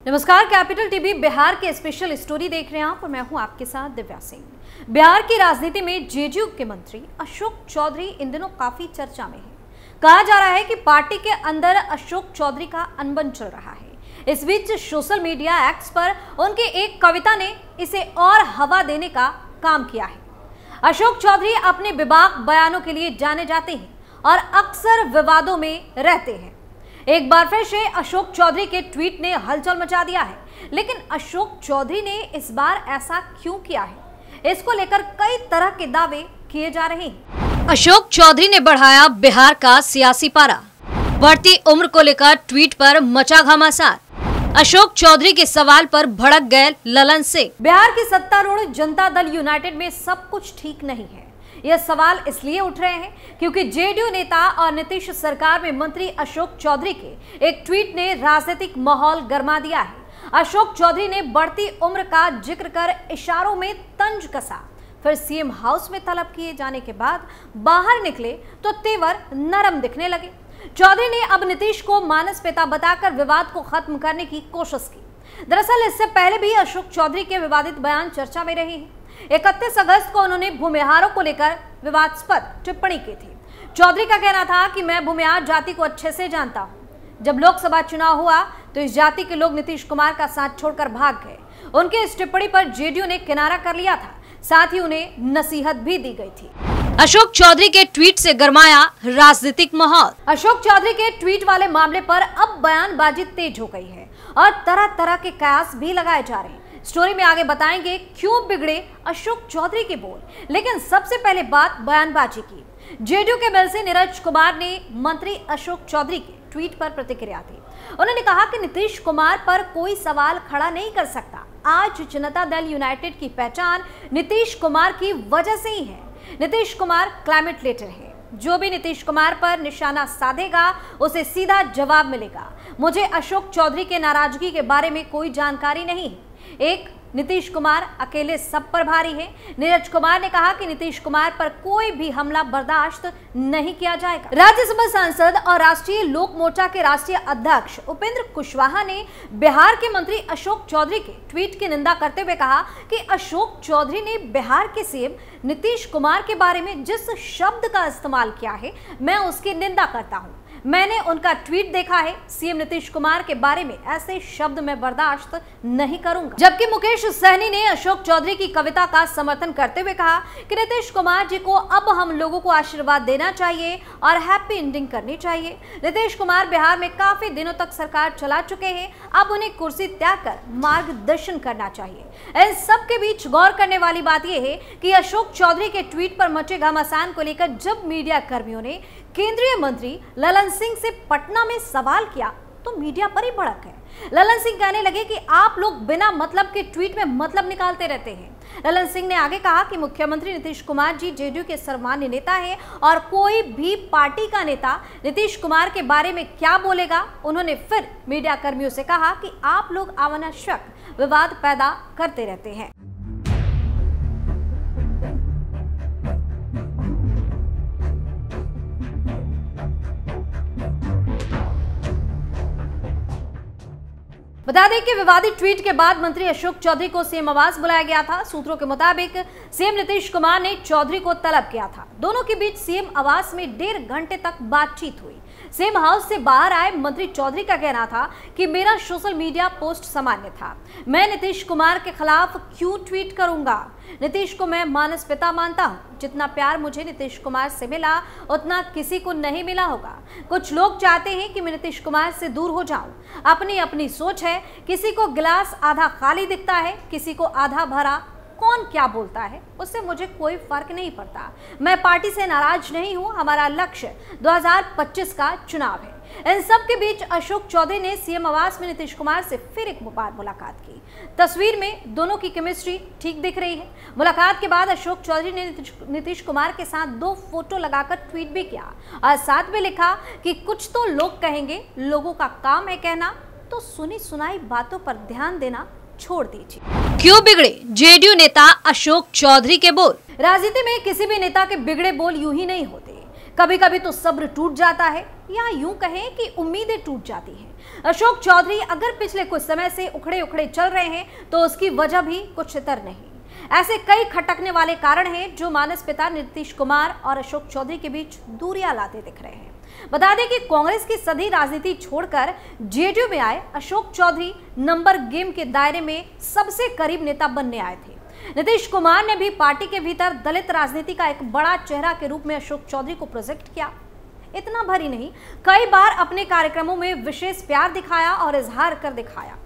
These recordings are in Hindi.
नमस्कार, कैपिटल टीवी बिहार के स्पेशल स्टोरी देख रहे हैं आप और मैं हूं आपके साथ दिव्या सिंह। बिहार की राजनीति में जेडीयू के मंत्री अशोक चौधरी इन दिनों काफी चर्चा में है। कहा जा रहा है कि पार्टी के अंदर अशोक चौधरी का अनबन चल रहा है। इस बीच सोशल मीडिया एक्स पर उनकी एक कविता ने इसे और हवा देने का काम किया है। अशोक चौधरी अपने बेबाक बयानों के लिए जाने जाते हैं और अक्सर विवादों में रहते हैं। एक बार फिर से अशोक चौधरी के ट्वीट ने हलचल मचा दिया है, लेकिन अशोक चौधरी ने इस बार ऐसा क्यों किया है, इसको लेकर कई तरह के दावे किए जा रहे हैं। अशोक चौधरी ने बढ़ाया बिहार का सियासी पारा, बढ़ती उम्र को लेकर ट्वीट पर मचा घमासान। अशोक चौधरी के सवाल पर भड़क गए ललन सिंह। बिहार की सत्तारूढ़ जनता दल यूनाइटेड में सब कुछ ठीक नहीं है। यह सवाल इसलिए उठ रहे हैं क्योंकि जेडीयू नेता और नीतीश सरकार में मंत्री अशोक चौधरी के एक ट्वीट ने राजनीतिक माहौल गर्मा दिया है। अशोक चौधरी ने बढ़ती उम्र का जिक्र कर इशारों में तंज कसा, फिर सीएम हाउस में तलब किए जाने के बाद बाहर निकले तो तेवर नरम दिखने लगे। चौधरी ने अब नीतीश को मानस पिता बताकर विवाद को खत्म करने की कोशिश की। दरअसल इससे पहले भी अशोक चौधरी के विवादित बयान चर्चा में रहे हैं। 31 अगस्त को उन्होंने भूमिहारों को लेकर विवादास्पद टिप्पणी की थी। चौधरी का कहना था कि मैं भूमिहार जाति को अच्छे से जानता हूं। जब लोकसभा चुनाव हुआ तो इस जाति के लोग नीतीश कुमार का साथ छोड़कर भाग गए। उनके इस टिप्पणी पर जेडीयू ने किनारा कर लिया था, साथ ही उन्हें नसीहत भी दी गई थी। अशोक चौधरी के ट्वीट से गरमाया राजनीतिक माहौल। अशोक चौधरी के ट्वीट वाले मामले पर अब बयानबाजी तेज हो गई है और तरह तरह के कयास भी लगाए जा रहे हैं। स्टोरी में आगे बताएंगे क्यों बिगड़े अशोक चौधरी के बोल, लेकिन सबसे पहले बात बयानबाजी की। जेडीयू के मेल से नीरज कुमार ने मंत्री अशोक चौधरी के ट्वीट पर प्रतिक्रिया दी। उन्होंने कहा कि नीतीश कुमार पर कोई सवाल खड़ा नहीं कर सकता। आज जनता दल यूनाइटेड की पहचान नीतीश कुमार की वजह से ही है। नीतीश कुमार क्लाइमेट लीडर है। जो भी नीतीश कुमार पर निशाना साधेगा उसे सीधा जवाब मिलेगा। मुझे अशोक चौधरी के नाराजगी के बारे में कोई जानकारी नहीं है। एक, नीतीश कुमार अकेले सब पर भारी है। नीरज कुमार ने कहा कि नीतीश कुमार पर कोई भी हमला बर्दाश्त नहीं किया जाएगा। राज्यसभा सांसद और राष्ट्रीय लोक मोर्चा के राष्ट्रीय अध्यक्ष उपेंद्र कुशवाहा ने बिहार के मंत्री अशोक चौधरी के ट्वीट की निंदा करते हुए कहा कि अशोक चौधरी ने बिहार के सीएम नीतीश कुमार के बारे में जिस शब्द का इस्तेमाल किया है, मैं उसकी निंदा करता हूं। मैंने उनका ट्वीट देखा है। सीएम नीतीश कुमार के बारे में ऐसे शब्द मैं बर्दाश्त नहीं करूंगा। जबकि मुकेश सहनी ने अशोक चौधरी की कविता का समर्थन करते हुए कहा कि नीतीश कुमार जी को अब हम लोगों को आशीर्वाद देना चाहिए और हैप्पी एंडिंग करनी चाहिए। नीतीश कुमार बिहार में काफी दिनों तक सरकार चला चुके हैं, अब उन्हें कुर्सी त्याग कर मार्गदर्शन करना चाहिए। इन सब के बीच गौर करने वाली बात यह है कि अशोक चौधरी के ट्वीट पर मचे घमासान को लेकर जब मीडिया कर्मियों ने केंद्रीय मंत्री ललन सिंह से पटना में सवाल किया तो मीडिया पर ही भड़क है। ललन सिंह कहने लगे कि आप लोग बिना मतलब के ट्वीट में मतलब निकालते रहते हैं। ललन सिंह ने आगे कहा कि मुख्यमंत्री नीतीश कुमार जी जेडीयू के सर्वमान्य नेता हैं और कोई भी पार्टी का नेता नीतीश कुमार के बारे में क्या बोलेगा। उन्होंने फिर मीडिया कर्मियों से कहा कि आप लोग अनावश्यक विवाद पैदा करते रहते हैं। बता दें कि विवादित ट्वीट के बाद मंत्री अशोक चौधरी को सीएम आवास बुलाया गया था। सूत्रों के मुताबिक सीएम नीतीश कुमार ने चौधरी को तलब किया था। दोनों के बीच सीएम आवास में 1.5 घंटे तक बातचीत हुई। सीएम हाउस से बाहर आए मंत्री चौधरी का कहना था कि मेरा सोशल मीडिया पोस्ट सामान्य था। मैं नीतीश कुमार के खिलाफ क्यों ट्वीट करूंगा। नीतीश को मैं मानस पिता मानता हूं। जितना प्यार मुझे नीतीश कुमार से मिला उतना किसी को नहीं मिला होगा। कुछ लोग चाहते हैं कि मैं नीतीश कुमार से दूर हो जाऊं। अपनी अपनी सोच है। किसी को गिलास आधा खाली दिखता है, किसी को आधा भरा। कौन क्या बोलता है उससे मुझे कोई फर्क नहीं पड़ता। मैं पार्टी से नाराज नहीं हूं। हमारा लक्ष्य 2025 का चुनाव है। इन सब के बीच अशोक चौधरी ने सीएम आवास में नीतीश कुमार से फिर एक बार मुलाकात की। तस्वीर में दोनों की केमिस्ट्री ठीक दिख रही है। मुलाकात के बाद अशोक चौधरी ने नीतीश कुमार के साथ 2 फोटो लगाकर ट्वीट भी किया और साथ में लिखा कि कुछ तो लोग कहेंगे, लोगों का काम है कहना, तो सुनी सुनाई बातों पर ध्यान देना छोड़ दीजिए। क्यों बिगड़े जेडीयू नेता अशोक चौधरी के बोल। राजनीति में किसी भी नेता के बिगड़े बोल यूं ही नहीं होते। कभी कभी तो सब्र टूट जाता है या यूं कहें कि उम्मीदें टूट जाती हैं। अशोक चौधरी अगर पिछले कुछ समय से उखड़े उखड़े चल रहे हैं तो उसकी वजह भी कुछ इतर नहीं। ऐसे कई खटकने वाले कारण हैं जो मानस पिता नीतीश कुमार और अशोक चौधरी के बीच दूरियां लाते दिख रहे हैं। बता दें कि कांग्रेस की सदी राजनीति छोड़कर जेडीयू में आए अशोक चौधरी नंबर गेम के दायरे में सबसे करीब नेता बनने आए थे। नीतीश कुमार ने भी पार्टी के भीतर दलित राजनीति का एक बड़ा चेहरा के रूप में अशोक चौधरी को प्रोजेक्ट किया। इतना भरी नहीं, कई बार अपने कार्यक्रमों में विशेष प्यार दिखाया और इजहार कर दिखाया।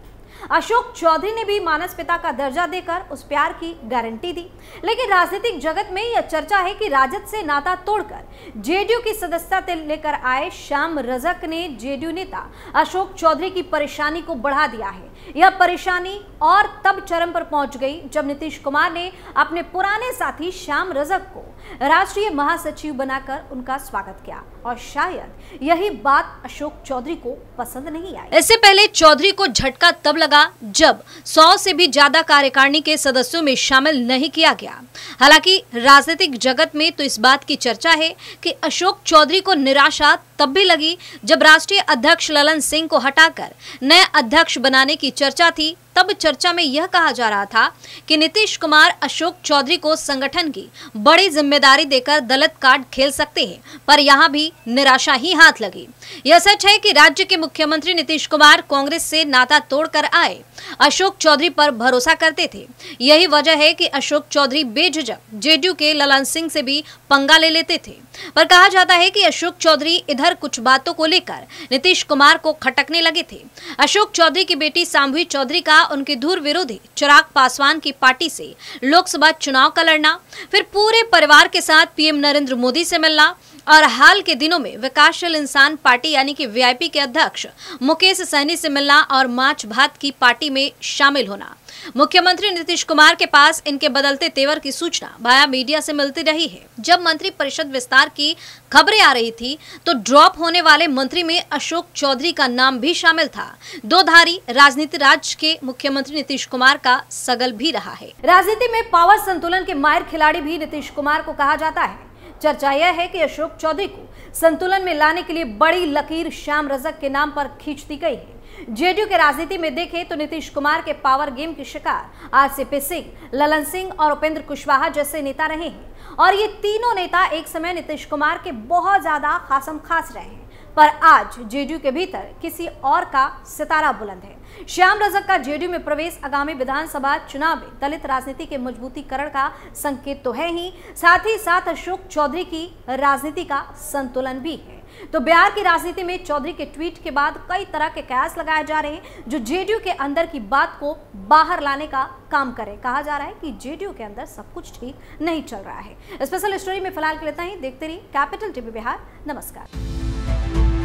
अशोक चौधरी ने भी मानस पिता का दर्जा देकर उस प्यार की गारंटी दी। लेकिन राजनीतिक जगत में यह चर्चा है कि राजद से नाता तोड़कर जेडीयू की सदस्यता लेकर आए श्याम रजक ने जेडीयू नेता अशोक चौधरी की परेशानी को बढ़ा दिया है। यह परेशानी और तब चरम पर पहुंच गई जब नीतीश कुमार ने अपने पुराने साथी श्याम रजक को राष्ट्रीय महासचिव बनाकर उनका स्वागत किया और शायद यही बात अशोक चौधरी को पसंद नहीं आई। इससे पहले चौधरी को झटका तब लगा जब 100 से भी ज्यादा कार्यकारिणी के सदस्यों में शामिल नहीं किया गया। हालांकि राजनीतिक जगत में तो इस बात की चर्चा है कि अशोक चौधरी को निराशा तब भी लगी जब राष्ट्रीय अध्यक्ष ललन सिंह को हटाकर नए अध्यक्ष बनाने की चर्चा थी। तब चर्चा में यह कहा जा रहा था कि नीतीश कुमार अशोक चौधरी को संगठन की बड़ी जिम्मेदारी देकर दलित कार्ड खेल सकते हैं, पर यहां भी निराशा ही हाथ लगी। यह सच है कि राज्य के मुख्यमंत्री नीतीश कुमार कांग्रेस से नाता तोड़कर आए अशोक चौधरी पर भरोसा करते थे। यही वजह है कि अशोक चौधरी बेझिझक जेडीयू के ललन सिंह से भी पंगा ले लेते थे। पर कहा जाता है कि अशोक चौधरी इधर कुछ बातों को लेकर नीतीश कुमार को खटकने लगे थे। अशोक चौधरी की बेटी सांभवी चौधरी का उनके दूर विरोधी चिराग पासवान की पार्टी से लोकसभा चुनाव का लड़ना, फिर पूरे परिवार के साथ पीएम नरेंद्र मोदी से मिलना और हाल के दिनों में विकासशील इंसान पार्टी यानी कि वीआईपी के अध्यक्ष मुकेश सहनी से मिलना और माछ भात की पार्टी में शामिल होना। मुख्यमंत्री नीतीश कुमार के पास इनके बदलते तेवर की सूचना वाया मीडिया से मिलती रही है। जब मंत्री परिषद विस्तार की खबरें आ रही थी तो ड्रॉप होने वाले मंत्री में अशोक चौधरी का नाम भी शामिल था। दो धारी राजनीति राज्य के मुख्यमंत्री नीतीश कुमार का सगल भी रहा है। राजनीति में पावर संतुलन के माहिर खिलाड़ी भी नीतीश कुमार को कहा जाता है। चर्चा यह है कि अशोक चौधरी को संतुलन में लाने के लिए बड़ी लकीर श्याम रजक के नाम पर खींच दी गई है। जेडीयू के राजनीति में देखें तो नीतीश कुमार के पावर गेम के शिकार आरसीपी सिंह, ललन सिंह और उपेंद्र कुशवाहा जैसे नेता रहे हैं और ये तीनों नेता एक समय नीतीश कुमार के बहुत ज्यादा खासम खास रहे हैं। पर आज जेडीयू के भीतर किसी और का सितारा बुलंद है। श्याम रजक का जेडीयू में प्रवेश आगामी विधानसभा चुनाव में दलित राजनीति के मजबूतीकरण का संकेत तो है ही साथ अशोक चौधरी की राजनीति का संतुलन भी है। तो बिहार की राजनीति में चौधरी के ट्वीट के बाद कई तरह के कयास लगाए जा रहे हैं जो जेडीयू के अंदर की बात को बाहर लाने का काम करे। कहा जा रहा है कि जेडीयू के अंदर सब कुछ ठीक नहीं चल रहा है। स्पेशल स्टोरी में फिलहाल के लिए इतना ही। देखते रहिए कैपिटल टीवी बिहार। नमस्कार।